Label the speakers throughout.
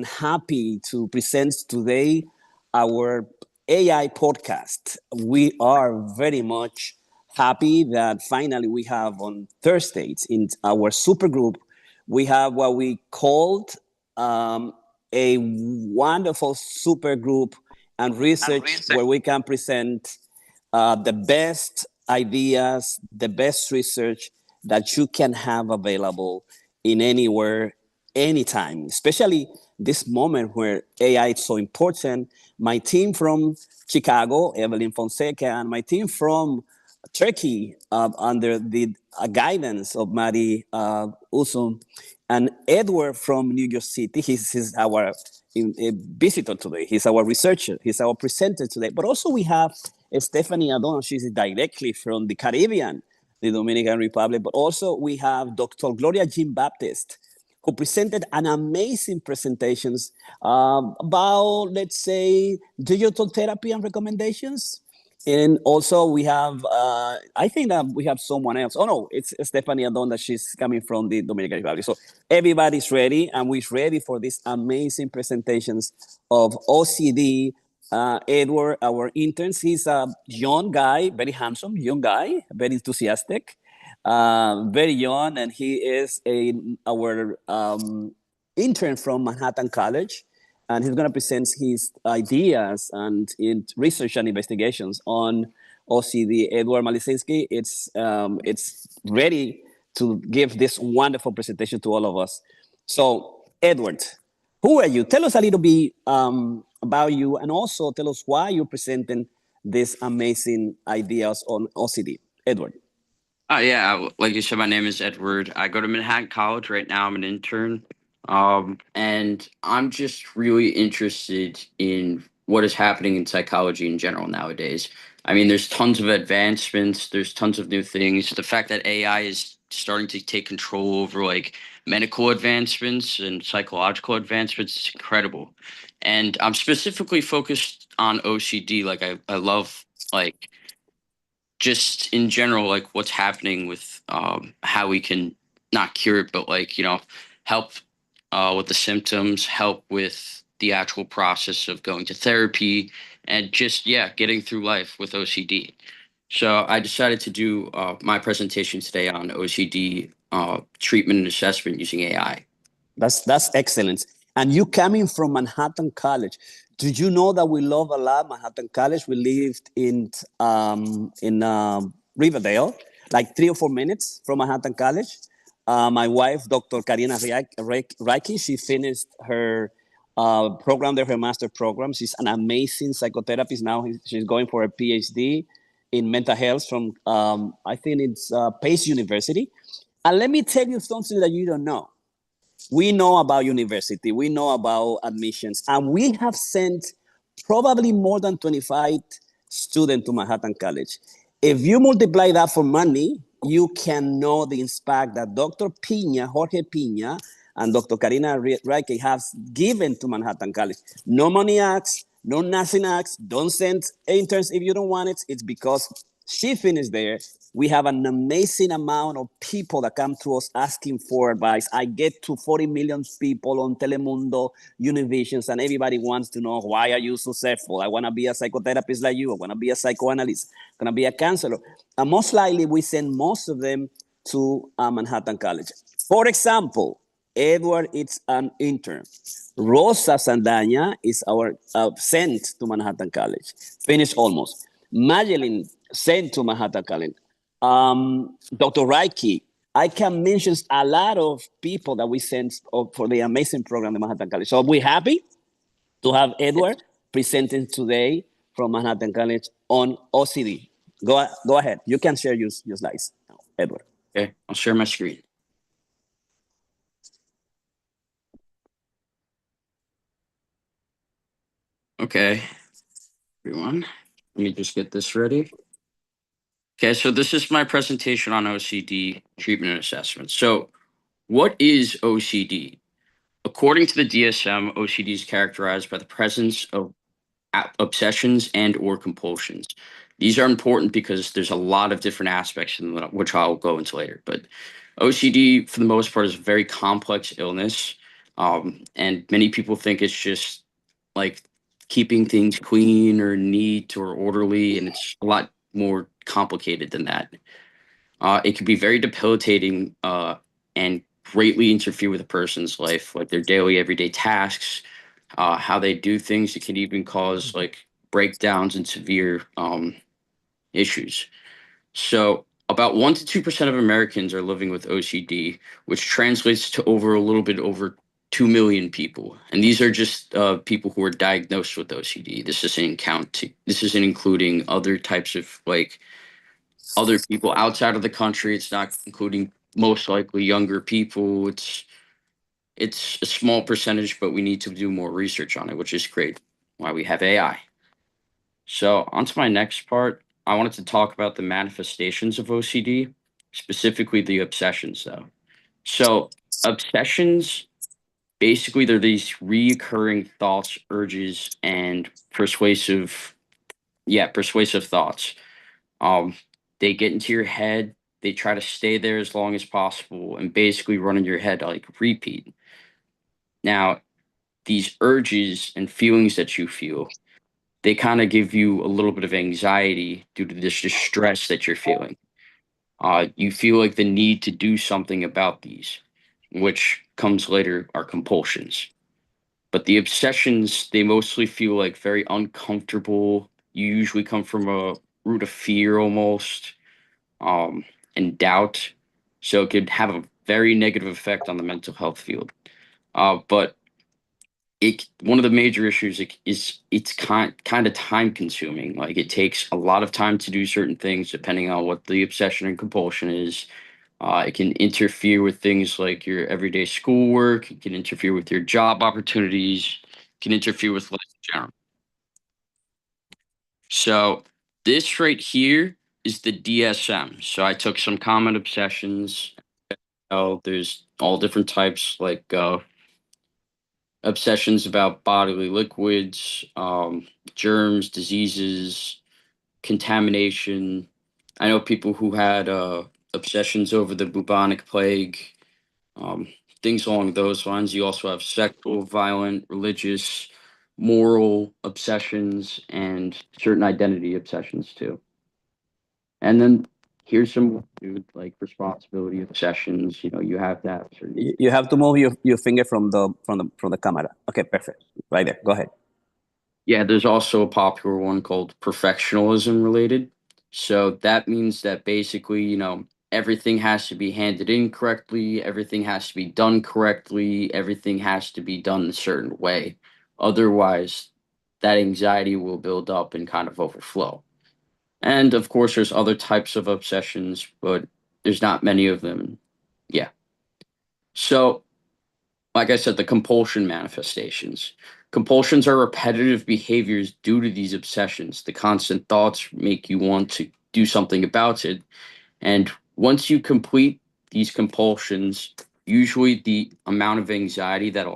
Speaker 1: Happy to present today our AI podcast. We are very much happy that finally we have on Thursdays in our super group, we have what we called a wonderful super group and research where we can present the best ideas, the best research that you can have available in anywhere, anytime, especially this moment where AI is so important. My team from Chicago, Evelyn Fonseca, and my team from Turkey, under the guidance of Mari Usum, and Edward from New York City. He's our visitor today. He's our researcher. He's our presenter today. But also we have Stephanie Adon. She's directly from the Caribbean, the Dominican Republic. But also we have Dr. Gloria Jean Baptiste, who presented an amazing presentations about, let's say, digital therapy and recommendations. And also we have, I think that we have someone else. Oh no, it's Stephanie Adon, that she's coming from the Dominican Republic. So everybody's ready, and we're ready for these amazing presentations of OCD. Edward, our interns, he's a young guy, very handsome, young guy, very enthusiastic, very young, and he is our intern from Manhattan College, and he's going to present his ideas and research and investigations on OCD. Edward Maleszewski, it's ready to give this wonderful presentation to all of us. So, Edward, who are you? Tell us a little bit about you, and also tell us why you're presenting these amazing ideas on OCD. Edward.
Speaker 2: Yeah, like you said, my name is Edward. I go to Manhattan College right now. I'm an intern. And I'm just really interested in what is happening in psychology in general nowadays. I mean, there's tons of advancements, there's tons of new things. The fact that AI is starting to take control over like medical advancements and psychological advancements is incredible. And I'm specifically focused on OCD. I love like just in general, like what's happening with how we can not cure it, but help with the symptoms, help with the actual process of going to therapy, and just getting through life with OCD. So I decided to do my presentation today on OCD treatment and assessment using AI.
Speaker 1: That's excellent. And you coming from Manhattan College, did you know that we love a lot Manhattan College? We lived in Riverdale, like 3 or 4 minutes from Manhattan College. My wife, Dr. Karina Reiki, she finished her program there, her master program. She's an amazing psychotherapist. Now she's going for a PhD in mental health from, I think it's Pace University. And let me tell you something that you don't know. We know about university, we know about admissions, and we have sent probably more than 25 students to Manhattan College. If you multiply that for money, you can know the impact that Dr. Jorge Pina, and Dr. Karina Reike have given to Manhattan College. No money asked, no nothing asked, don't send interns if you don't want it. It's because she finished there. We have an amazing amount of people that come to us asking for advice. I get to 40 million people on Telemundo, Univisions, and everybody wants to know, why are you successful? I want to be a psychotherapist like you. I want to be a psychoanalyst. I'm going to be a counselor. And most likely, we send most of them to Manhattan College. For example, Edward is an intern. Rosa Sandana is our sent to Manhattan College. Finished almost. Madeline sent to Manhattan College. Dr. Reiki, I can mention a lot of people that we sent for the amazing program at Manhattan College. So we're happy to have Edward presenting today from Manhattan College on OCD. Go ahead. You can share your slides now, Edward.
Speaker 2: Okay, I'll share my screen. Okay, everyone, let me just get this ready. Okay, so this is my presentation on OCD treatment and assessment. So what is OCD? According to the DSM, OCD is characterized by the presence of obsessions and or compulsions. These are important because there's a lot of different aspects in which I'll go into later. But OCD, for the most part, is a very complex illness. And many people think it's just like keeping things clean or neat or orderly, and it's a lot more complicated than that. It can be very debilitating and greatly interfere with a person's life, like their daily, everyday tasks, how they do things. It can even cause like breakdowns and severe issues. So, about 1 to 2% of Americans are living with OCD, which translates to over a little bit over 2 million people. And these are just people who are diagnosed with OCD. This isn't including other types of like other people outside of the country. It's not including most likely younger people. It's a small percentage, but we need to do more research on it, which is great. Why we have AI. So, on to my next part. I wanted to talk about the manifestations of OCD, specifically the obsessions, though. So, obsessions basically they're these reoccurring thoughts, urges, and persuasive thoughts. Um, they get into your head, they try to stay there as long as possible, and basically run in your head like repeat. Now, these urges and feelings that you feel, they kind of give you a little bit of anxiety due to this distress that you're feeling. You feel like the need to do something about these, which comes later are compulsions. But the obsessions, they mostly feel like very uncomfortable. You usually come from a root of fear almost, um, and doubt. So it could have a very negative effect on the mental health field. But it one of the major issues is it's kind of time consuming. Like it takes a lot of time to do certain things depending on what the obsession and compulsion is. It can interfere with things like your everyday schoolwork. It can interfere with your job opportunities. It can interfere with life in general. So this right here is the DSM. So I took some common obsessions. Oh, there's all different types like obsessions about bodily liquids, germs, diseases, contamination. I know people who had obsessions over the bubonic plague, um, things along those lines. You also have sexual, violent, religious, moral obsessions, and certain identity obsessions too. And then here's some dude, like responsibility obsessions. You know, you have that certain.
Speaker 1: You have to move your finger from the camera. Okay, perfect. Right there. Go ahead.
Speaker 2: Yeah, there's also a popular one called perfectionism related. So that means that basically, everything has to be handed in correctly, everything has to be done correctly, everything has to be done a certain way. Otherwise, that anxiety will build up and kind of overflow. And of course, there's other types of obsessions, but there's not many of them. Yeah. So like I said, the compulsion manifestations. Compulsions are repetitive behaviors due to these obsessions. The constant thoughts make you want to do something about it. And once you complete these compulsions, usually the amount of anxiety that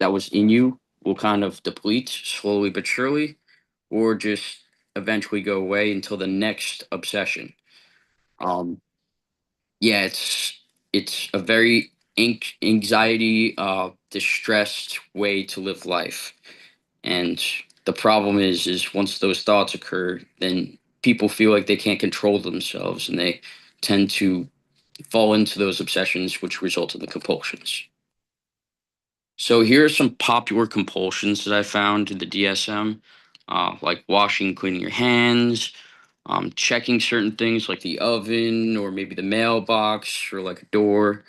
Speaker 2: was in you will kind of deplete slowly but surely, or just eventually go away until the next obsession. Um, yeah, it's a very anxiety distressed way to live life. And the problem is once those thoughts occur, then people feel like they can't control themselves and they tend to fall into those obsessions which result in the compulsions. So here are some popular compulsions that I found in the DSM, like washing, cleaning your hands, checking certain things like the oven or maybe the mailbox or like a door,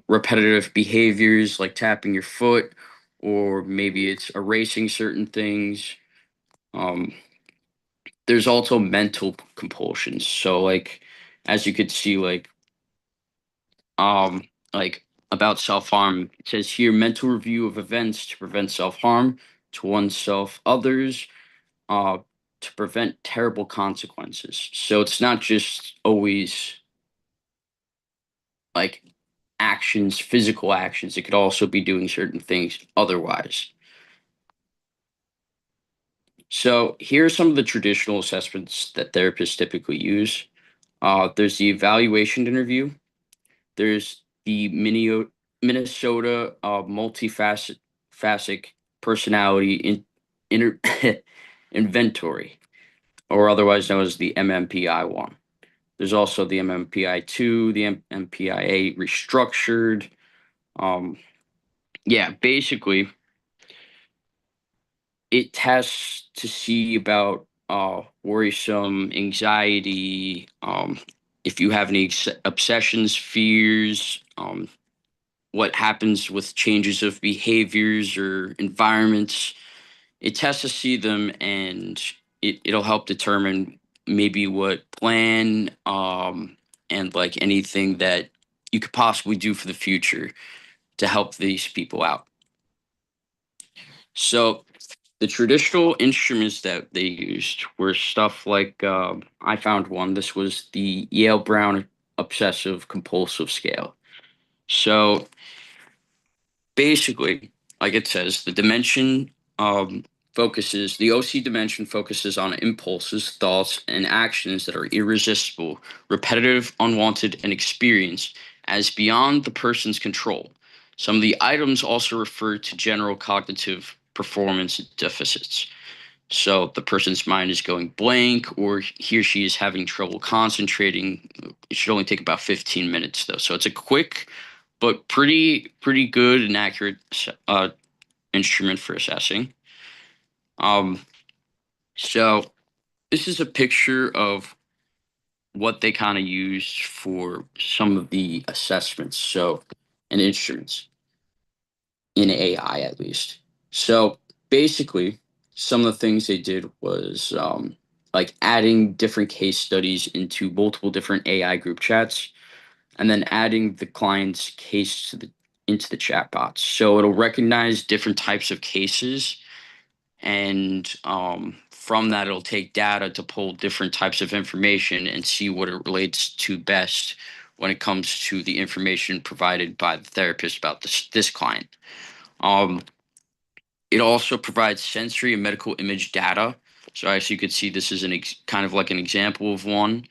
Speaker 2: repetitive behaviors like tapping your foot, or maybe it's erasing certain things. Um, there's also mental compulsions. So, like, as you could see, um, like about self harm, it says here mental review of events to prevent self harm to oneself, others, uh, to prevent terrible consequences. So it's not just always like actions, physical actions. It could also be doing certain things otherwise. So here are some of the traditional assessments that therapists typically use. There's the evaluation interview. There's the Minnesota multifaceted personality inter inventory, or otherwise known as the MMPI-1. There's also the MMPI-2, the MMPI-8 restructured. Yeah, basically, it tests to see about worrisome anxiety, if you have any obsessions, fears, what happens with changes of behaviors or environments. It tests to see them, and it'll help determine maybe what plan, and like anything that you could possibly do for the future to help these people out. So the traditional instruments that they used were stuff like, I found one. This was the Yale Brown Obsessive Compulsive Scale. So basically, like it says, the OC dimension focuses on impulses, thoughts, and actions that are irresistible, repetitive, unwanted, and experienced as beyond the person's control. Some of the items also refer to general cognitive performance deficits. So the person's mind is going blank, or he or she is having trouble concentrating. It should only take about 15 minutes, though. So it's a quick but pretty good and accurate instrument for assessing. Um, so this is a picture of what they kind of used for some of the assessments. So, and instruments in AI at least. So basically, some of the things they did was like adding different case studies into multiple different AI group chats, and then adding the client's case into the chatbots. So it'll recognize different types of cases, and from that, it'll take data to pull different types of information and see what it relates to best when it comes to the information provided by the therapist about this client. Um, it also provides sensory and medical image data. So as you could see, this is kind of like an example of one.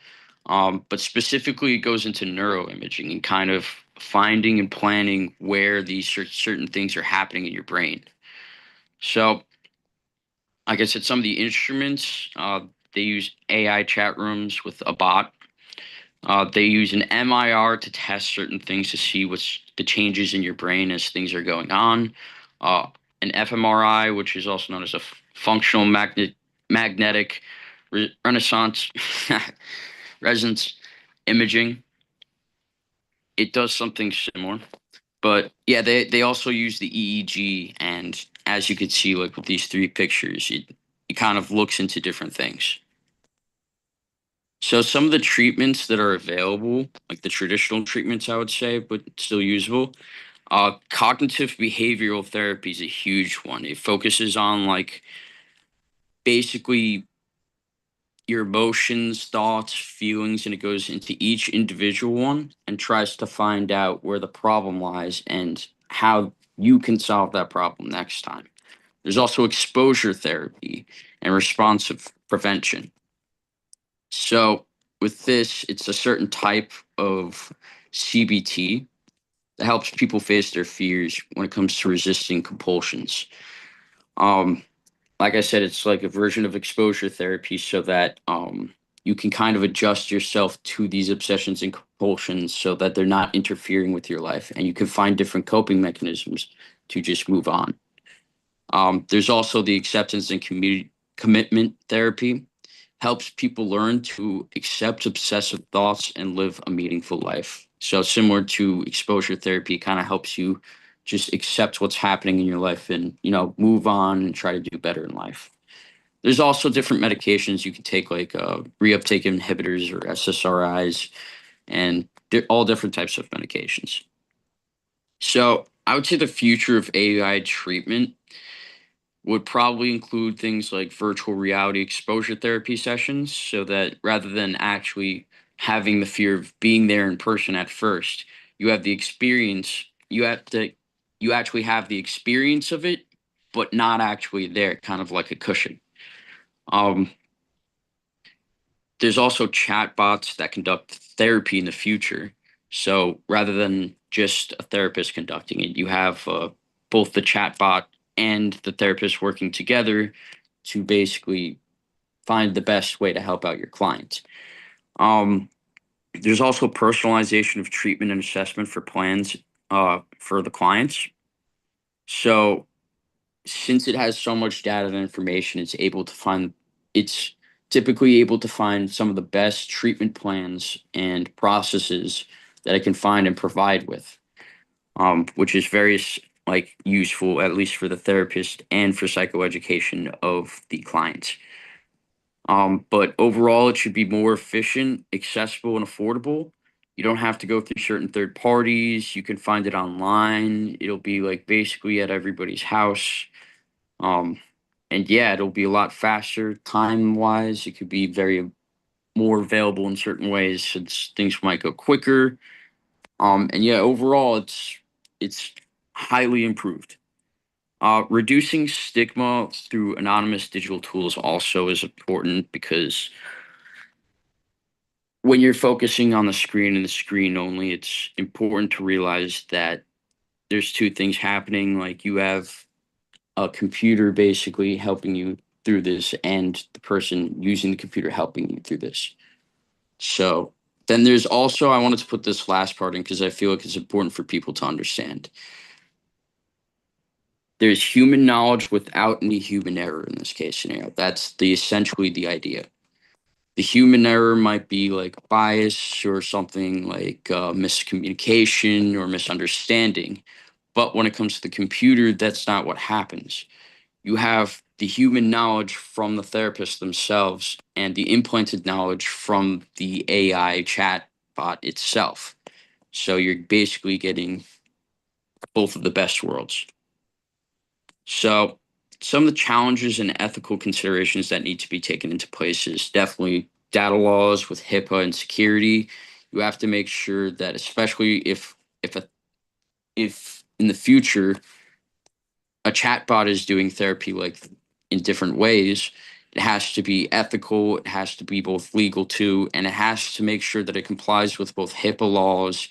Speaker 2: But specifically, it goes into neuroimaging and kind of finding and planning where these certain things are happening in your brain. So, like I said, some of the instruments, they use AI chat rooms with a bot. They use an MIR to test certain things to see what's the changes in your brain as things are going on. Uh, an fMRI, which is also known as a functional magnetic renaissance resonance imaging. It does something similar, but yeah, they also use the EEG, and as you can see, like with these three pictures, it kind of looks into different things. So some of the treatments that are available, like the traditional treatments, I would say, but still usable. Cognitive behavioral therapy is a huge one. It focuses on like basically your emotions, thoughts, feelings, and it goes into each individual one and tries to find out where the problem lies and how you can solve that problem next time. There's also exposure therapy and responsive prevention. So with this, it's a certain type of CBT that helps people face their fears when it comes to resisting compulsions. Um, like I said, it's like a version of exposure therapy so that you can kind of adjust yourself to these obsessions and compulsions so that they're not interfering with your life, and you can find different coping mechanisms to just move on. There's also the acceptance and commitment therapy, helps people learn to accept obsessive thoughts and live a meaningful life. So similar to exposure therapy, kind of helps you just accept what's happening in your life and, move on and try to do better in life. There's also different medications you can take, like reuptake inhibitors or SSRIs, and all different types of medications. So I would say the future of AI treatment would probably include things like virtual reality exposure therapy sessions, so that rather than actually having the fear of being there in person at first, you have the experience. You actually have the experience of it, but not actually there, kind of like a cushion. Um, there's also chatbots that conduct therapy in the future. So rather than just a therapist conducting it. You have both the chatbot and the therapist working together to basically find the best way to help out your client. There's also personalization of treatment and assessment for plans for the clients. So since it has so much data and information, it's typically able to find some of the best treatment plans and processes that it can find and provide with, which is very like useful, at least for the therapist and for psychoeducation of the client. But overall, it should be more efficient, accessible, and affordable. You don't have to go through certain third parties. You can find it online. It'll be like basically at everybody's house. Um, and yeah, it'll be a lot faster time wise. It could be very more available in certain ways since things might go quicker. And yeah, overall, it's highly improved. Reducing stigma through anonymous digital tools also is important because when you're focusing on the screen and the screen only, it's important to realize that there's two things happening. Like you have a computer basically helping you through this and the person using the computer helping you through this. So then there's also, I wanted to put this last part in because I feel like it's important for people to understand. There's human knowledge without any human error in this case scenario. That's essentially the idea. The human error might be like bias or something like miscommunication or misunderstanding. But when it comes to the computer, that's not what happens. You have the human knowledge from the therapist themselves and the implanted knowledge from the AI chat bot itself. So you're basically getting both of the best worlds. So some of the challenges and ethical considerations that need to be taken into place is definitely data laws with HIPAA and security. You have to make sure that, especially if in the future a chatbot is doing therapy like in different ways, it has to be ethical, it has to be both legal too, and it has to make sure that it complies with both HIPAA laws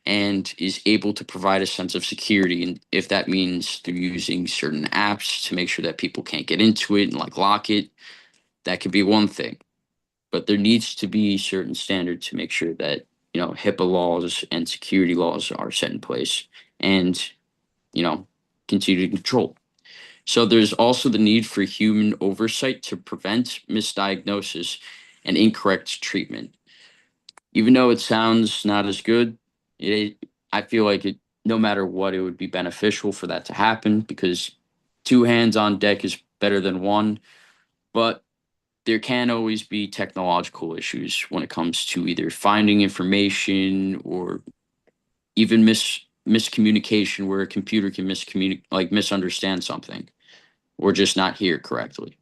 Speaker 2: and is able to provide a sense of security. And if that means through using certain apps to make sure that people can't get into it and like lock it, that could be one thing. But there needs to be certain standards to make sure that, HIPAA laws and security laws are set in place and, continue to control. So there's also the need for human oversight to prevent misdiagnosis and incorrect treatment. Even though it sounds not as good, it I feel like it no matter what, it would be beneficial for that to happen because two hands on deck is better than one. But there can always be technological issues when it comes to either finding information or even miscommunication where a computer can misunderstand something or just not hear correctly.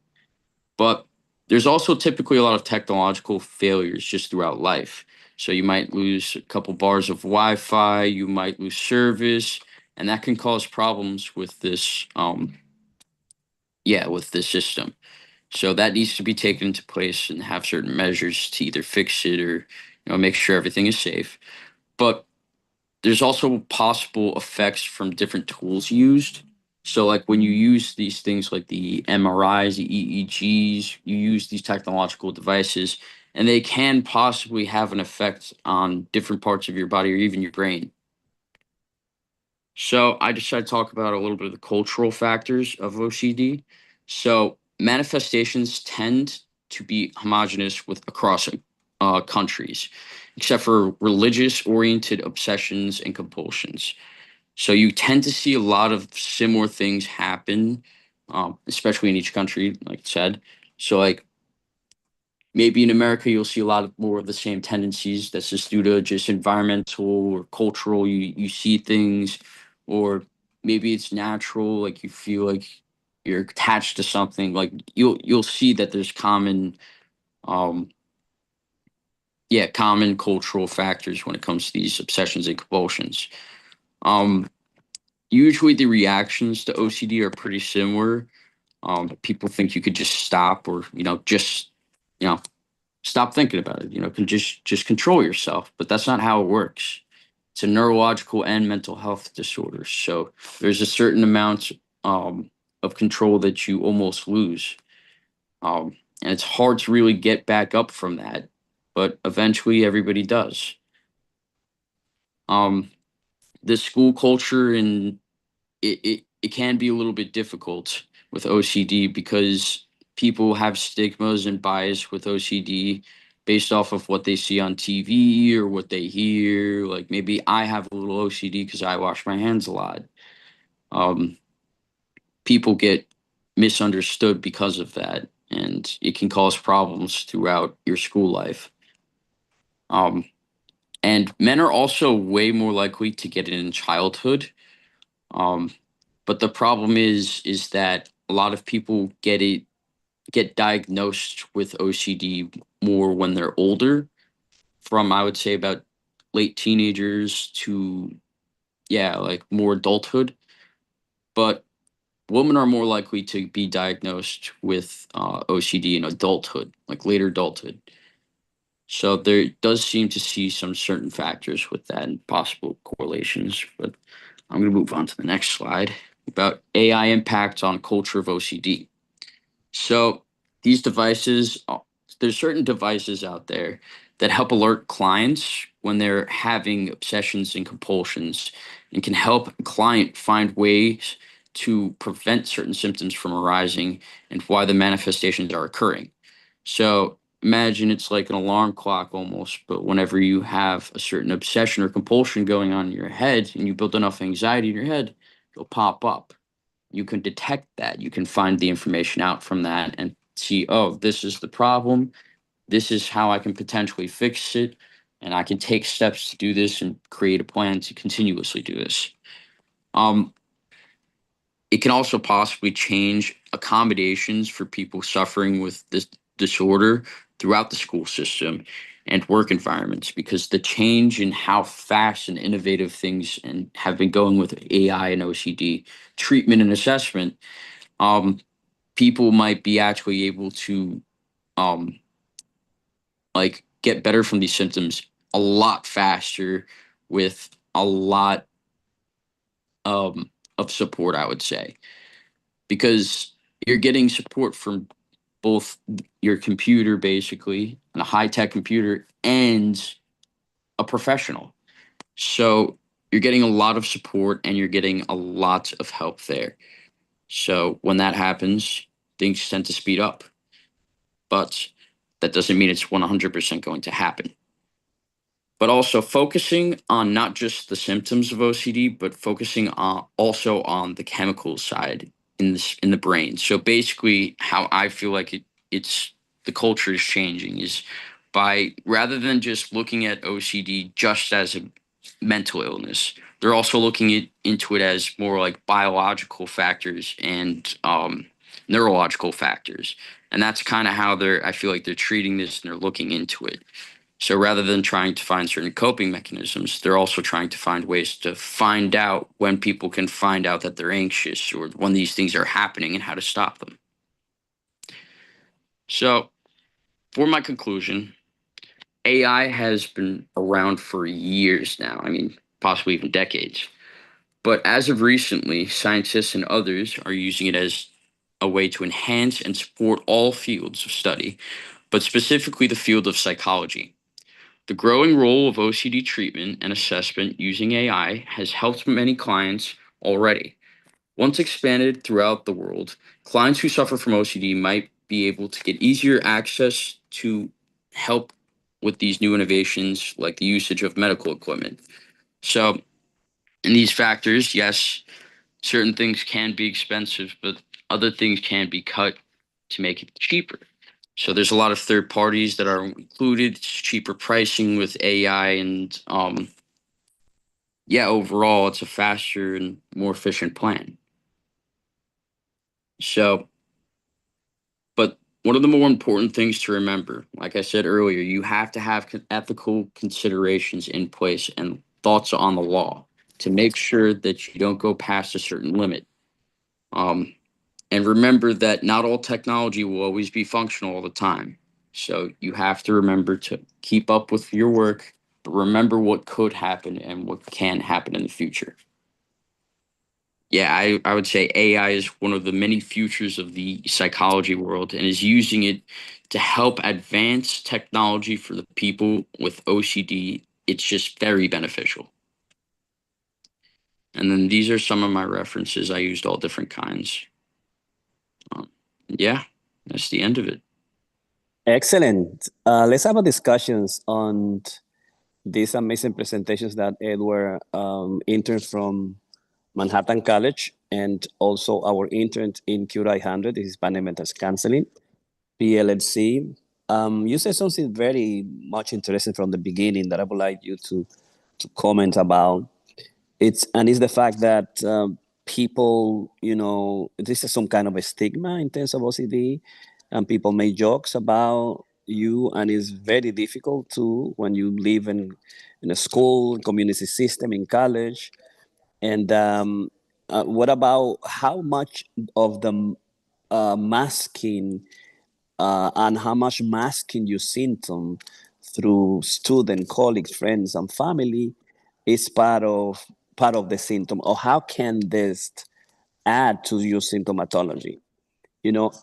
Speaker 2: But there's also typically a lot of technological failures just throughout life. So you might lose a couple bars of Wi-Fi, you might lose service, and that can cause problems with this with this system. So that needs to be taken into place and have certain measures to either fix it or make sure everything is safe. But there's also possible effects from different tools used. So like when you use these things like the MRIs, the EEGs, you use these technological devices, and they can possibly have an effect on different parts of your body or even your brain. So I decided to talk about a little bit of the cultural factors of OCD. So manifestations tend to be homogenous across countries, except for religious-oriented obsessions and compulsions. So you tend to see a lot of similar things happen, especially in each country, like I said. So like maybe in America you'll see a lot more of the same tendencies. That's just due to just environmental or cultural. You see things, or maybe it's natural. Like you feel like you're attached to something. Like you'll see that there's um, common cultural factors when it comes to these obsessions and compulsions. Um, Usually the reactions to OCD are pretty similar. People think you could just stop or, you know, stop thinking about it, can just control yourself, but that's not how it works. It's a neurological and mental health disorder. So there's a certain amount of control that you almost lose. And it's hard to really get back up from that, but eventually everybody does. Um, the school culture and it can be a little bit difficult with OCD because people have stigmas and bias with OCD based off of what they see on TV or what they hear. Like maybe I have a little OCD because I wash my hands a lot. Um, People get misunderstood because of that, and it can cause problems throughout your school life. Um, and men are also way more likely to get it in childhood. Um, but the problem is that a lot of people get diagnosed with OCD more when they're older, from I would say about late teenagers to yeah, like more adulthood. But women are more likely to be diagnosed with OCD in adulthood, like later adulthood. So there does seem to see some certain factors with that and possible correlations. But I'm going to move on to the next slide about AI impact on culture of OCD. So these devices, there's certain devices out there that help alert clients when they're having obsessions and compulsions and can help a client find ways to prevent certain symptoms from arising and why the manifestations are occurring. So imagine it's like an alarm clock almost, but whenever you have a certain obsession or compulsion going on in your head and you build enough anxiety in your head, it'll pop up. You can detect that. You can find the information out from that and see, oh, this is the problem. This is how I can potentially fix it. And I can take steps to do this and create a plan to continuously do this. Um, it can also possibly change accommodations for people suffering with this disorder throughout the school system and work environments because the change in how fast and innovative things and have been going with AI and OCD treatment and assessment, um, people might be actually able to um, like get better from these symptoms a lot faster with a lot of support, I would say, because you're getting support from both your computer, basically, and a high tech computer, and a professional. So you're getting a lot of support and you're getting a lot of help there. So when that happens, things tend to speed up. But that doesn't mean it's 100% going to happen. But also focusing on not just the symptoms of OCD, but focusing on also on the chemical side in the brain. So basically, how I feel like it's the culture is changing is by rather than just looking at OCD just as a mental illness, they're also looking into it as more like biological factors and neurological factors. And that's kind of how I feel like they're treating this and they're looking into it. So rather than trying to find certain coping mechanisms, they're also trying to find ways to find out when people can find out that they're anxious or when these things are happening and how to stop them. So for my conclusion, AI has been around for years now. I mean, possibly even decades. But as of recently, scientists and others are using it as a way to enhance and support all fields of study, but specifically the field of psychology. The growing role of OCD treatment and assessment using AI has helped many clients already. Once expanded throughout the world, clients who suffer from OCD might be able to get easier access to help with these new innovations like the usage of medical equipment. So, in these factors, yes, certain things can be expensive, but other things can be cut to make it cheaper. So there's a lot of third parties that are included, it's cheaper pricing with AI, and yeah, overall, it's a faster and more efficient plan. So, but one of the more important things to remember, like I said earlier, you have to have ethical considerations in place and thoughts on the law to make sure that you don't go past a certain limit. Um, and remember that not all technology will always be functional all the time. So you have to remember to keep up with your work, but remember what could happen and what can happen in the future. Yeah, I would say AI is one of the many futures of the psychology world and is using it to help advance technology for the people with OCD. It's just very beneficial. And then these are some of my references. I used all different kinds. Um, yeah, that's the end of it.
Speaker 1: Excellent. Let's have a discussions on these amazing presentations that Edward intern from Manhattan College and also our intern in CURA100, the Hispanic Mental Counseling, PLLC. You said something very much interesting from the beginning that I would like you to comment about. It's the fact that people, this is some kind of a stigma in terms of OCD, and people make jokes about you, and it's very difficult to when you live in a school, community system, in college. And what about how much of the masking and how much masking your symptom through student, colleagues, friends, and family is part of the symptom, or how can this add to your symptomatology?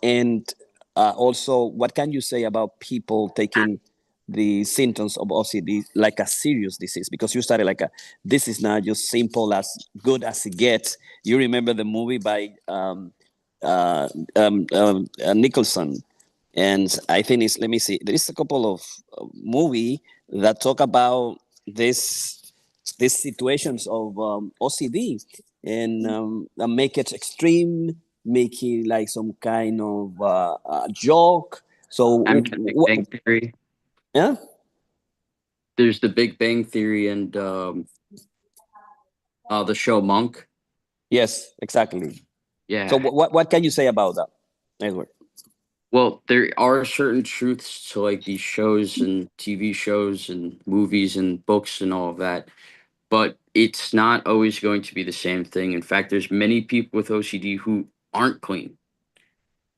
Speaker 1: And also, what can you say about people taking the symptoms of OCD like a serious disease? Because you started like this is not just simple as good as it gets. You remember the movie by Nicholson, and I think it's, let me see, there is a couple of movie that talk about these situations of OCD, and make it extreme, make it like some kind of joke. So,
Speaker 2: After Big Bang Theory,
Speaker 1: yeah,
Speaker 2: there's the Big Bang Theory and the show Monk.
Speaker 1: yes, exactly. So,
Speaker 2: Yeah.
Speaker 1: what can you say about that, Edward?
Speaker 2: Well, there are certain truths to like these shows and TV shows and movies and books and all of that, but it's not always going to be the same thing. In fact, there's many people with OCD who aren't clean.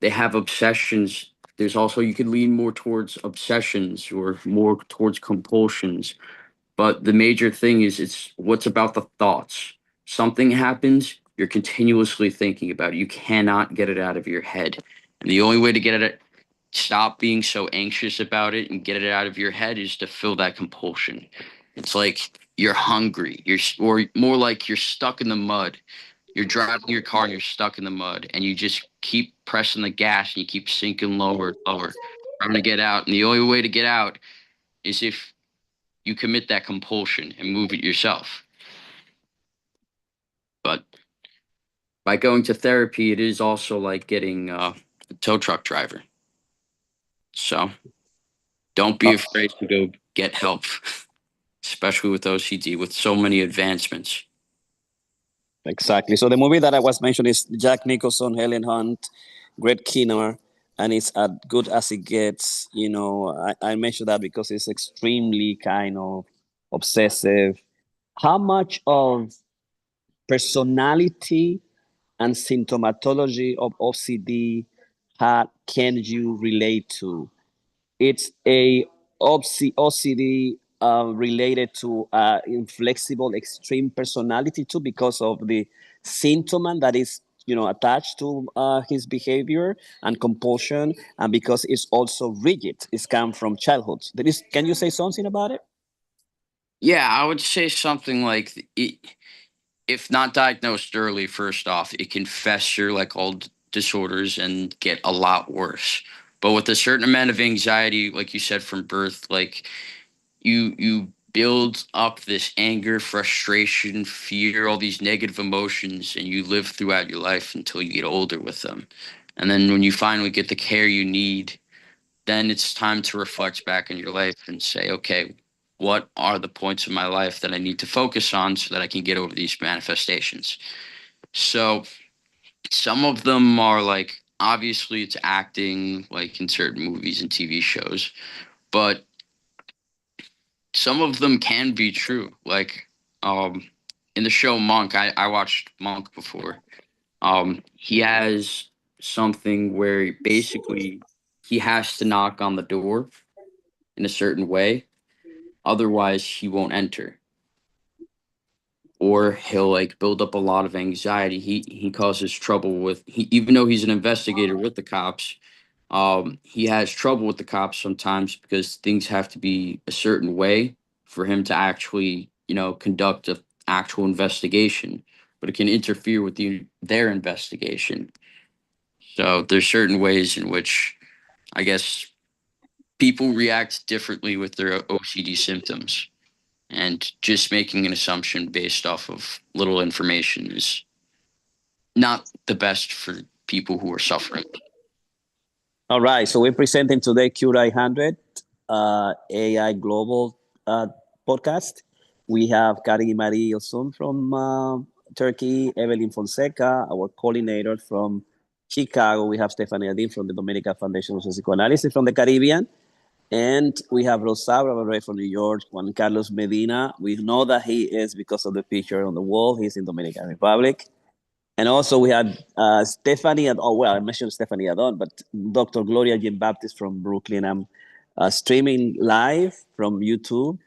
Speaker 2: They have obsessions. There's also you could lean more towards obsessions or more towards compulsions. But the major thing is it's what's about the thoughts. Something happens, you're continuously thinking about it. You cannot get it out of your head. And the only way to get it stop being so anxious about it and get it out of your head is to fill that compulsion. It's like you're hungry. Or more like you're stuck in the mud. You're driving your car and you're stuck in the mud and you just keep pressing the gas and you keep sinking lower and lower, trying to get out. And the only way to get out is if you commit that compulsion and move it yourself. But by going to therapy, it is also like getting a tow truck driver. So don't be afraid to go get help, especially with OCD, with so many advancements.
Speaker 1: Exactly. So the movie that I was mentioning is Jack Nicholson, Helen Hunt, Greg Kinnear, and it's as good as it gets. I mentioned that because it's extremely kind of obsessive. How much of personality and symptomatology of OCD can you relate to? It's a OCD related to inflexible extreme personality too, because of the symptom that is attached to his behavior and compulsion, and because it's also rigid. It's come from childhood. Can you say something about it?
Speaker 2: Yeah, I would say something like if not diagnosed early, first off, it can fester like all disorders and get a lot worse. But with a certain amount of anxiety, like you said, from birth, like you build up this anger, frustration, fear, all these negative emotions, and you live throughout your life until you get older with them. And then when you finally get the care you need, then it's time to reflect back on your life and say, okay, what are the points of my life that I need to focus on so that I can get over these manifestations? So some of them are like, obviously, it's acting, like in certain movies and TV shows, but some of them can be true. Like in the show Monk, I watched Monk before. He has something where basically he has to knock on the door in a certain way. Otherwise, he won't enter. Or he'll like build up a lot of anxiety. He causes trouble with even though he's an investigator with the cops, he has trouble with the cops sometimes because things have to be a certain way for him to actually, conduct a actual investigation. But it can interfere with their investigation. So there's certain ways in which I guess people react differently with their OCD symptoms. And just making an assumption based off of little information is not the best for people who are suffering.
Speaker 1: All right, so we're presenting today CURA100 AI Global podcast. We have Kari Marie Ilsun from Turkey, Evelyn Fonseca, our coordinator from Chicago. We have Stephanie Adin from the Dominican Foundation of Psychoanalysis from the Caribbean. And we have Rosaura Barret from New York, Juan Carlos Medina. We know that he is because of the picture on the wall. He's in Dominican Republic. And also we had Stephanie, I mentioned Stephanie Adon, but Dr. Gloria Jean Baptist from Brooklyn. I'm streaming live from YouTube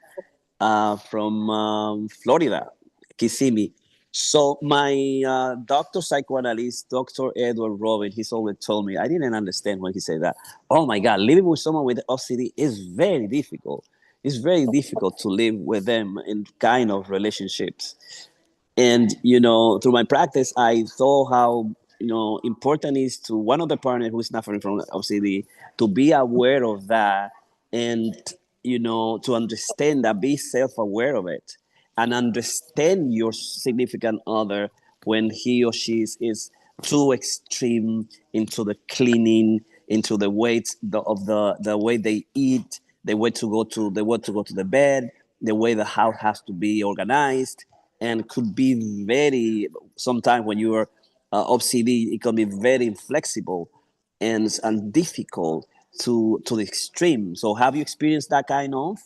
Speaker 1: from Florida, Kissimmee. So my doctor psychoanalyst, Dr. Edward Robin, he's always told me, I didn't understand when he said that. Oh my God, living with someone with OCD is very difficult. It's very difficult to live with them in kind of relationships. And through my practice, I saw how important is to one of the partners who is suffering from OCD to be aware of that, and to understand that, be self-aware of it, and understand your significant other when he or she is too extreme into the cleaning, into the weight of the way they eat, the way to go to the bed, the way the house has to be organized, and could be very, sometimes when you are OCD, it can be very inflexible and difficult to the extreme. So have you experienced that kind of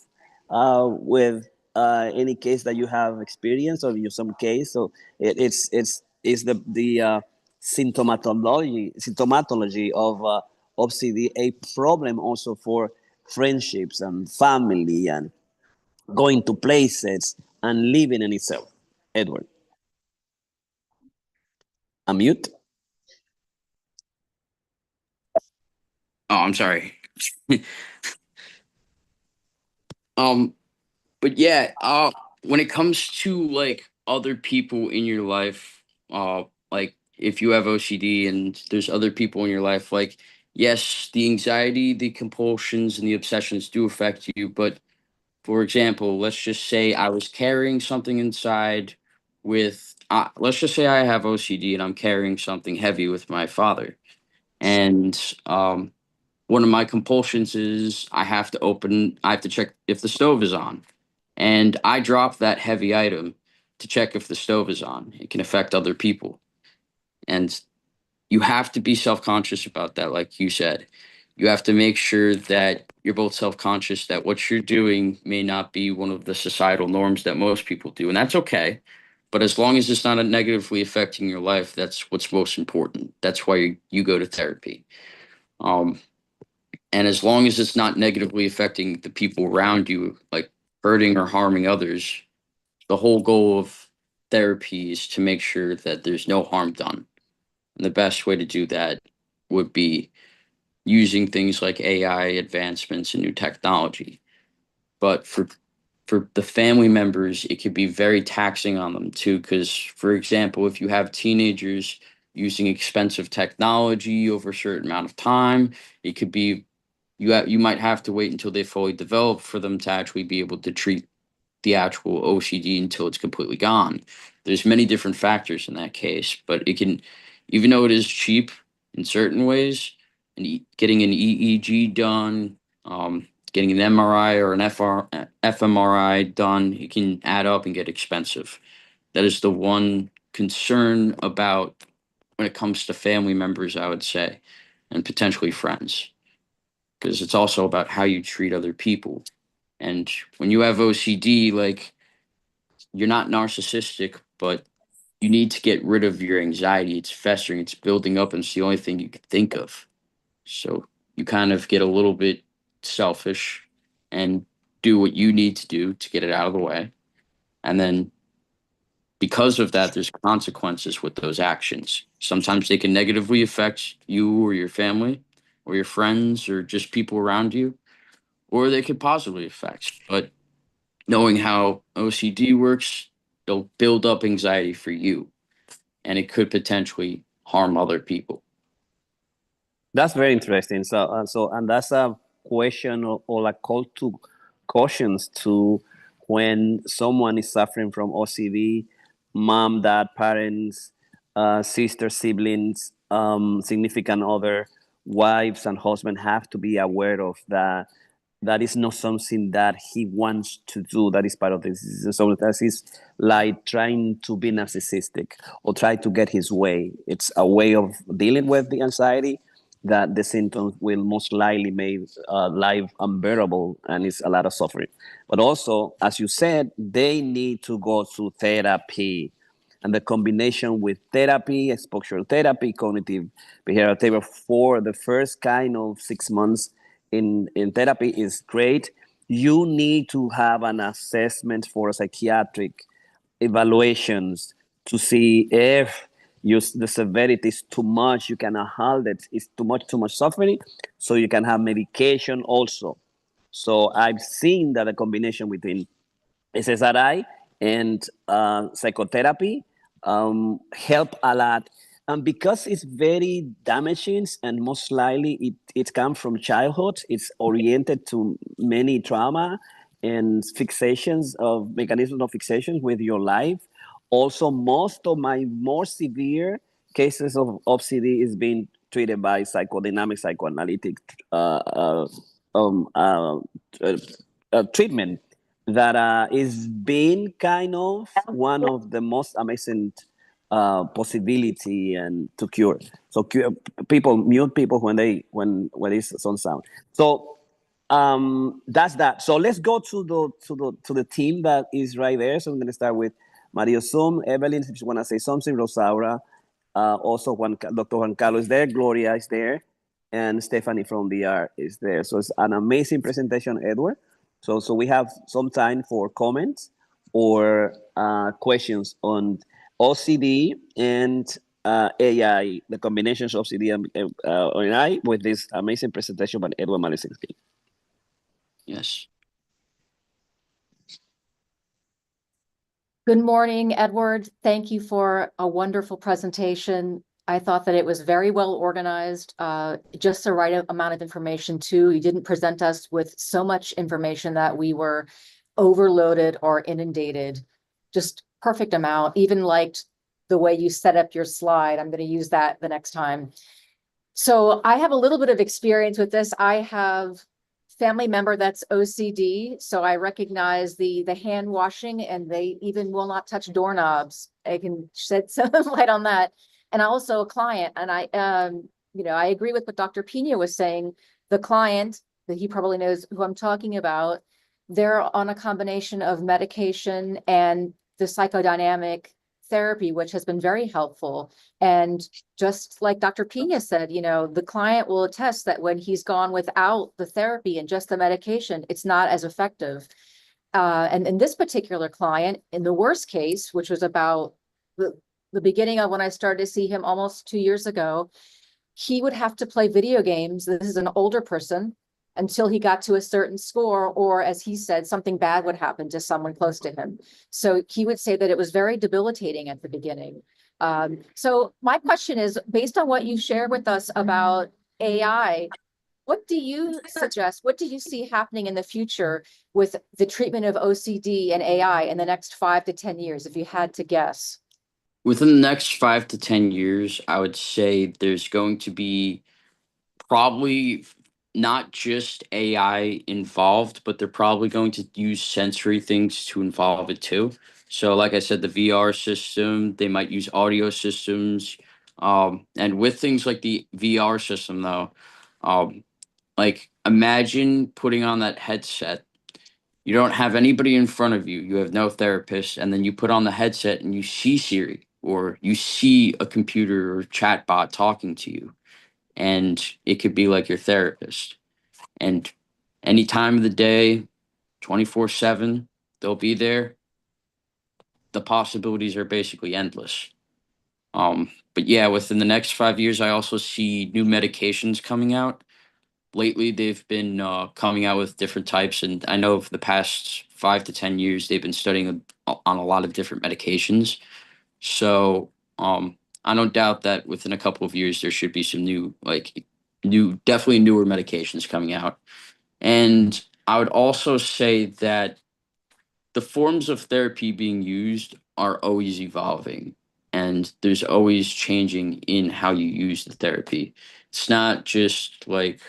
Speaker 1: with any case that you have experienced, or in some case? So it's the symptomatology of OCD a problem also for friendships and family and going to places and living in itself? Edward, unmute.
Speaker 2: Oh, I'm sorry. um, but yeah, when it comes to like other people in your life, like if you have OCD and there's other people in your life, like yes, the anxiety, the compulsions, and the obsessions do affect you. But for example, let's just say I was carrying something inside with, let's just say I have OCD and I'm carrying something heavy with my father, and one of my compulsions is I have to check if the stove is on. And I drop that heavy item to check if the stove is on. It can affect other people. And you have to be self conscious about that, like you said. You have to make sure that you're both self conscious that what you're doing may not be one of the societal norms that most people do. And that's okay. But as long as it's not negatively affecting your life, that's what's most important. That's why you go to therapy. Um, and as long as it's not negatively affecting the people around you, like hurting or harming others, the whole goal of therapy is to make sure that there's no harm done. And the best way to do that would be using things like AI advancements and new technology. But for the family members, it could be very taxing on them too. Because, for example, if you have teenagers using expensive technology over a certain amount of time, it could be you might have to wait until they fully develop for them to actually be able to treat the actual OCD until it's completely gone. There's many different factors in that case, but it can, even though it is cheap in certain ways, and getting an EEG done, getting an MRI or an fMRI done, it can add up and get expensive. That is the one concern about when it comes to family members, I would say, and potentially friends, because it's also about how you treat other people. And when you have OCD, like you're not narcissistic, but you need to get rid of your anxiety. It's festering, it's building up, and it's the only thing you can think of. So you kind of get a little bit selfish and do what you need to do to get it out of the way. And then because of that, there's consequences with those actions. Sometimes they can negatively affect you or your family or your friends or just people around you, or they could positively affect. But knowing how OCD works, they'll build up anxiety for you, and it could potentially harm other people.
Speaker 1: That's very interesting. And that's a question or a call to cautions to when someone is suffering from OCD, mom, dad, parents, sister, siblings, significant other, wives and husband have to be aware of that. That is not something that he wants to do. That is part of this. So that is like trying to be narcissistic or try to get his way. It's a way of dealing with the anxiety that the symptoms will most likely make life unbearable and it's a lot of suffering. But also, as you said, they need to go through therapy. And the combination with therapy, exposure therapy, cognitive behavioral therapy for the first kind of 6 months in therapy is great. You need to have an assessment for psychiatric evaluations to see if the severity is too much, you cannot hold it, it's too much suffering, so you can have medication also. So I've seen that a combination between SSRI and psychotherapy help a lot. And because it's very damaging and most likely it comes from childhood, it's oriented to many trauma and fixations of mechanisms of fixations with your life. Also, most of my more severe cases of OCD is being treated by psychodynamic psychoanalytic um, uh, treatment that is being kind of one of the most amazing possibility and to cure. So people mute people when it's on sound. So that's that. So let's go to the team that is right there. So I'm going to start with Mario Zoom, Evelyn, if you want to say something, Rosaura, also Dr. Juan Carlos is there, Gloria is there, and Stephanie from VR is there. So it's an amazing presentation, Edward. So we have some time for comments or questions on OCD and AI, the combinations of OCD and AI with this amazing presentation by Edward Maleszewski.
Speaker 2: Yes.
Speaker 3: Good morning, Edward. Thank you for a wonderful presentation. I thought that it was very well organized, just the right amount of information too. You didn't present us with so much information that we were overloaded or inundated. Just perfect amount. Even liked the way you set up your slide. I'm going to use that the next time. So I have a little bit of experience with this. I have family member that's OCD, so I recognize the hand washing, and they even will not touch doorknobs. I can shed some light on that. And also a client, and I I agree with what Dr. Pina was saying. The client, that he probably knows who I'm talking about, they're on a combination of medication and the psychodynamic therapy, which has been very helpful. And just like Dr. Pina said, the client will attest that when he's gone without the therapy and just the medication, it's not as effective. And in this particular client, in the worst case, which was about the beginning of when I started to see him almost 2 years ago, he would have to play video games. This is an older person, until he got to a certain score, or as he said, something bad would happen to someone close to him. So he would say that it was very debilitating at the beginning. So my question is, based on what you shared with us about AI, what do you suggest? What do you see happening in the future with the treatment of OCD and AI in the next 5 to 10 years, if you had to guess?
Speaker 2: Within the next 5 to 10 years, I would say there's going to be probably not just AI involved, but they're probably going to use sensory things to involve it too. So, like I said, the VR system, they might use audio systems. And with things like the VR system, though, like imagine putting on that headset. You don't have anybody in front of you. You have no therapist, and then you put on the headset and you see Siri or you see a computer or chat bot talking to you, and it could be like your therapist. And any time of the day, 24/7. They'll be there. The possibilities are basically endless. But yeah, within the next 5 years, I also see new medications coming out. Lately, they've been coming out with different types, and I know for the past 5 to 10 years, they've been studying on a lot of different medications. So I don't doubt that within a couple of years, there should be some definitely newer medications coming out. And I would also say that the forms of therapy being used are always evolving, and there's always changing in how you use the therapy. It's not just like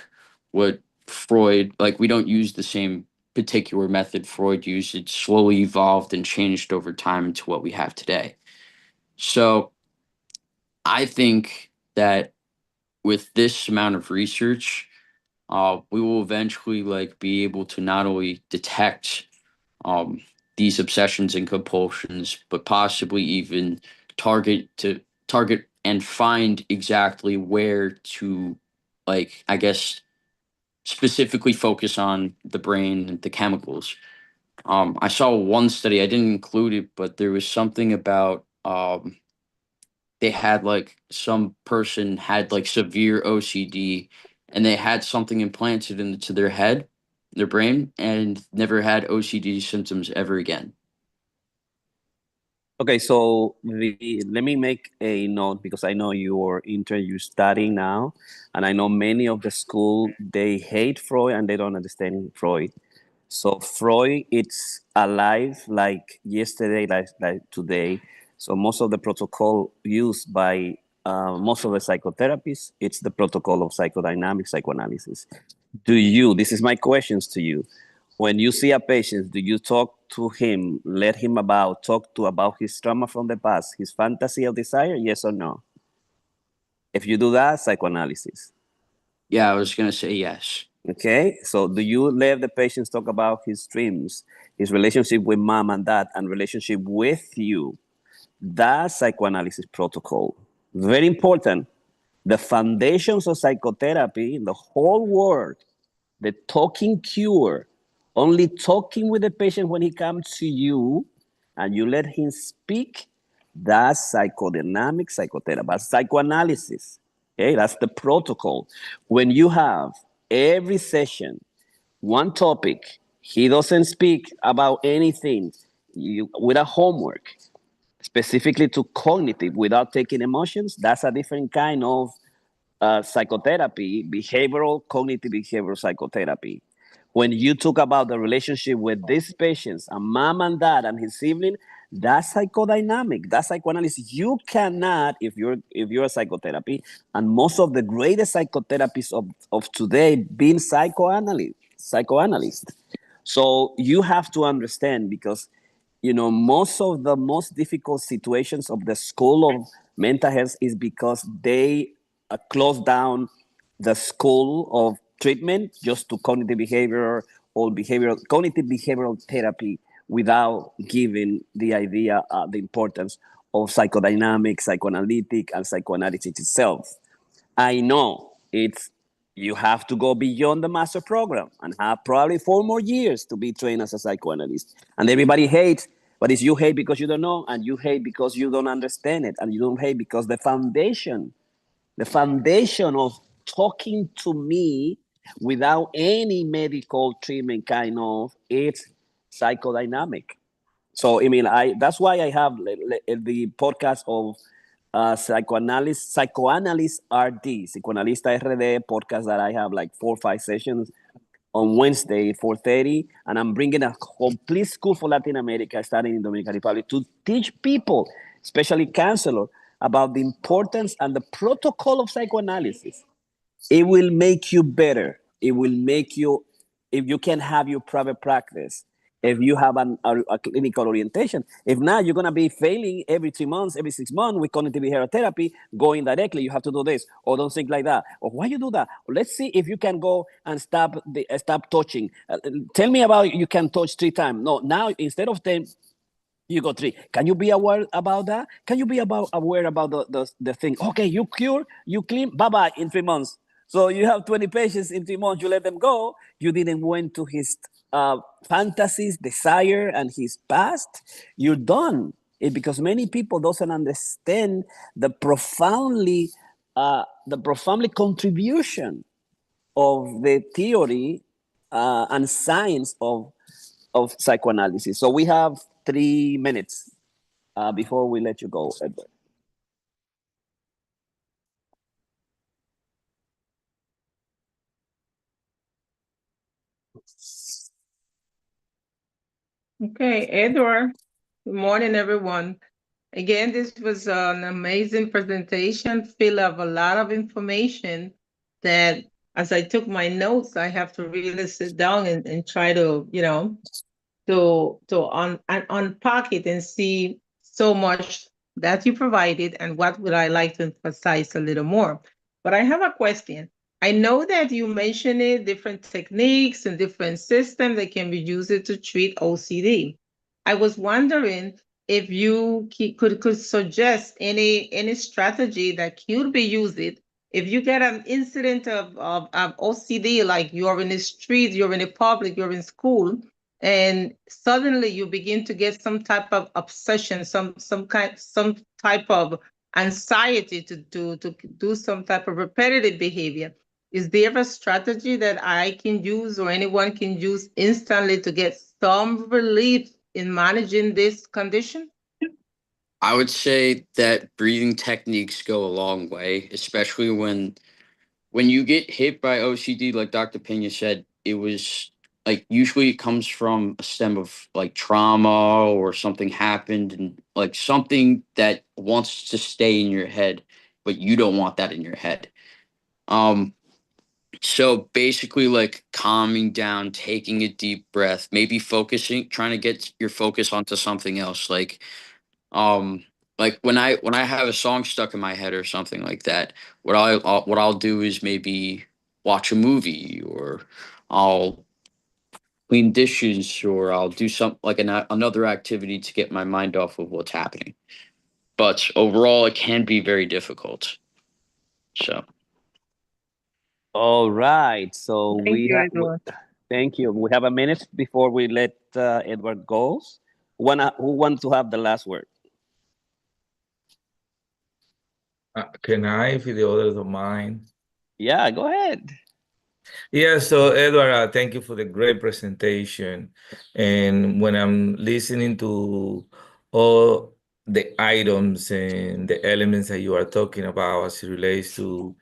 Speaker 2: what Freud, like we don't use the same particular method Freud used. It slowly evolved and changed over time to what we have today. So I think that with this amount of research, we will eventually be able to not only detect um, these obsessions and compulsions, but possibly even target and find exactly where to, I guess, specifically focus on the brain and the chemicals. I saw one study, I didn't include it, but there was something about they had some person had severe OCD, and they had something implanted into their head, their brain, and never had OCD symptoms ever again.
Speaker 1: Okay, so let me make a note, because I know you're studying now, and I know many of the school, they hate Freud and they don't understand Freud. So Freud, it's alive like yesterday, like today. So most of the protocol used by most of the psychotherapists, it's the protocol of psychodynamic psychoanalysis. This is my questions to you. When you see a patient, do you talk to him, talk about his trauma from the past, his fantasy of desire, yes or no? If you do that, psychoanalysis.
Speaker 2: Yeah, I was going to say yes.
Speaker 1: Okay, so do you let the patients talk about his dreams, his relationship with mom and dad, and relationship with you? That's psychoanalysis protocol. Very important. The foundations of psychotherapy in the whole world, the talking cure, only talking with the patient when he comes to you and you let him speak, that's psychodynamic psychotherapy, that's psychoanalysis. Okay, that's the protocol. When you have every session, one topic, he doesn't speak about anything, with a homework, specifically to cognitive without taking emotions, that's a different kind of psychotherapy, cognitive behavioral psychotherapy. When you talk about the relationship with these patients, and mom and dad and his sibling, that's psychodynamic, that's psychoanalysis. You cannot, if you're a psychotherapy, and most of the greatest psychotherapists of today being psychoanalysts. So you have to understand, because most of the most difficult situations of the school of mental health is because they close down the school of treatment just to cognitive behavior or cognitive behavioral therapy, without giving the idea, the importance of psychodynamic, psychoanalytic, and psychoanalysis itself. I know you have to go beyond the master program and have probably 4 more years to be trained as a psychoanalyst. And everybody hates, but it's you hate because you don't know, and you hate because you don't understand it, and you don't hate because the foundation of talking to me without any medical treatment it's psychodynamic. So that's why I have the podcast of psychoanalyst RD, Psicoanalista RD podcast, that I have 4 or 5 sessions on Wednesday, 4:30, and I'm bringing a complete school for Latin America, starting in Dominican Republic, to teach people, especially counselors, about the importance and the protocol of psychoanalysis. It will make you better. It will make you, if you can have your private practice, if you have a clinical orientation. If not, you're going to be failing every 3 months, every 6 months with cognitive behavioral therapy, going directly. You have to do this, or don't think like that, or why you do that. Or let's see if you can go and stop touching. Tell me about you can touch 3 times. No, now instead of 10, you go 3. Can you be aware about that? Can you be aware about the thing? Okay, you cure, you clean, bye-bye in 3 months. So you have 20 patients in 3 months, you let them go. You didn't went to his fantasies, desire, and his past, you're done. Because many people doesn't understand the profoundly contribution of the theory and science of psychoanalysis. So we have 3 minutes before we let you go, Edward.
Speaker 4: Okay, Edward. Good morning, everyone. Again, this was an amazing presentation, full of a lot of information that as I took my notes, I have to really sit down and try to, unpack it and see so much that you provided and what would I like to emphasize a little more. But I have a question. I know that you mentioned it, different techniques and different systems that can be used to treat OCD. I was wondering if you could suggest any strategy that could be used if you get an incident of OCD, like you're in the street, you're in the public, you're in school, and suddenly you begin to get some type of obsession, some type of anxiety to do some type of repetitive behavior. Is there a strategy that I can use or anyone can use instantly to get some relief in managing this condition?
Speaker 2: I would say that breathing techniques go a long way, especially when you get hit by OCD, like Dr. Pena said, it was like usually it comes from a stem of like trauma or something happened and like something that wants to stay in your head, but you don't want that in your head. So basically like calming down, taking a deep breath, maybe focusing, trying to get your focus onto something else. Like when I have a song stuck in my head or something like that, what I'll do is maybe watch a movie, or I'll clean dishes, or I'll do some like another activity to get my mind off of what's happening. But overall, it can be very difficult. So
Speaker 1: All right. So
Speaker 4: Thank you, Edward.
Speaker 1: thank you. We have a minute before we let Edward go. Who wants to have the last word?
Speaker 5: Can I, if the others don't mind?
Speaker 1: Yeah, go ahead.
Speaker 5: Yeah, so Edward, thank you for the great presentation. And when I'm listening to all the items and the elements that you are talking about as it relates to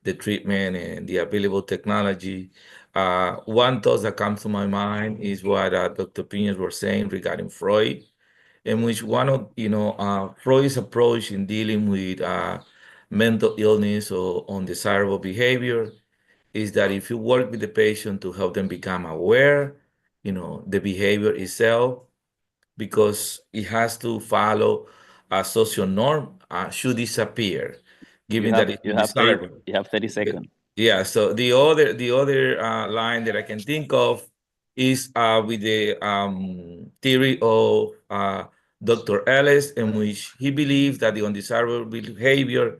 Speaker 5: the treatment and the available technology, one thought that comes to my mind is what Dr. Piñas was saying regarding Freud, in which one of, Freud's approach in dealing with mental illness or undesirable behavior is that if you work with the patient to help them become aware, the behavior itself, because it has to follow a social norm, should disappear, given that it's undesirable.
Speaker 1: You have 30 seconds.
Speaker 5: Yeah, so the other line that I can think of is with the theory of Dr. Ellis, in which he believes that the undesirable behavior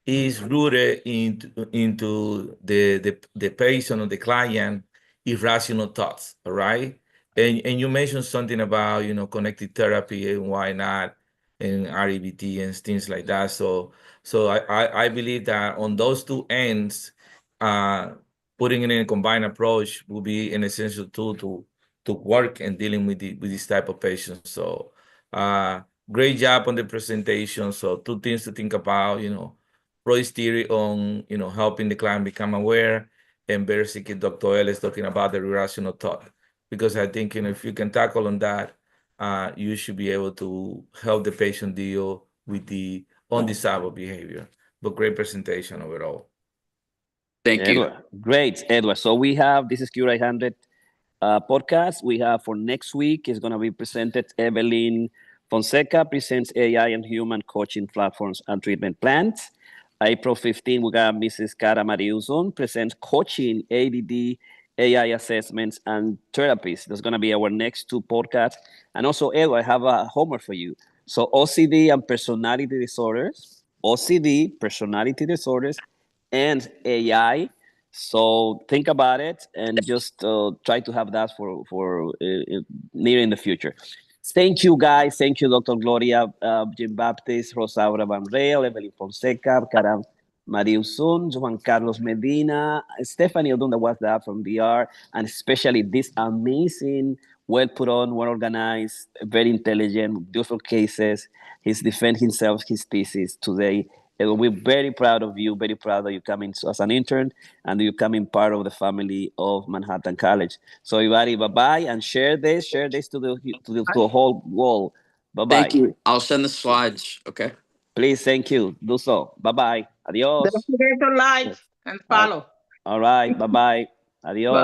Speaker 5: is rooted into the patient or the client irrational thoughts, all right? And you mentioned something about, connected therapy and why not, and REBT and things like that. So I believe that on those two ends, putting it in a combined approach will be an essential tool to work and dealing with this type of patients. So great job on the presentation. So two things to think about, Freud's theory on, helping the client become aware, and basically Dr. Ellis talking about the irrational thought. Because I think, if you can tackle on that, you should be able to help the patient deal with the undesirable behavior. But great presentation overall.
Speaker 2: thank you.
Speaker 1: Edward. Great, Edward. So we have, this is CURA100 podcast. We have for next week is going to be presented Evelyn Fonseca presents AI and human coaching platforms and treatment plans. April 15, we got Mrs. Cara Mariuzon presents coaching, ADD, AI assessments, and therapies. That's going to be our next two podcasts. And also, Edward, I have a homework for you. So OCD and personality disorders, and AI, So think about it and just try to have that for near in the future. Thank you, guys. Thank you, Dr. Gloria, Jim Baptist, Rosaura Van Rail, Evelyn Fonseca, Karam Mariusun, Juan Carlos Medina, Stephanie Odunda was that from DR, and especially this amazing, well put on, well organized, very intelligent, beautiful cases. He's defending himself, his thesis today. And we're very proud of you, very proud that you coming as an intern and you coming part of the family of Manhattan College. So everybody, bye-bye, and share this to the whole world. Bye-bye.
Speaker 2: Thank you. I'll send the slides. Okay.
Speaker 1: Please, thank you. Do so. Bye-bye. Adios.
Speaker 4: Don't forget to like and follow.
Speaker 1: All right. Bye-bye. Adios.
Speaker 4: Bye.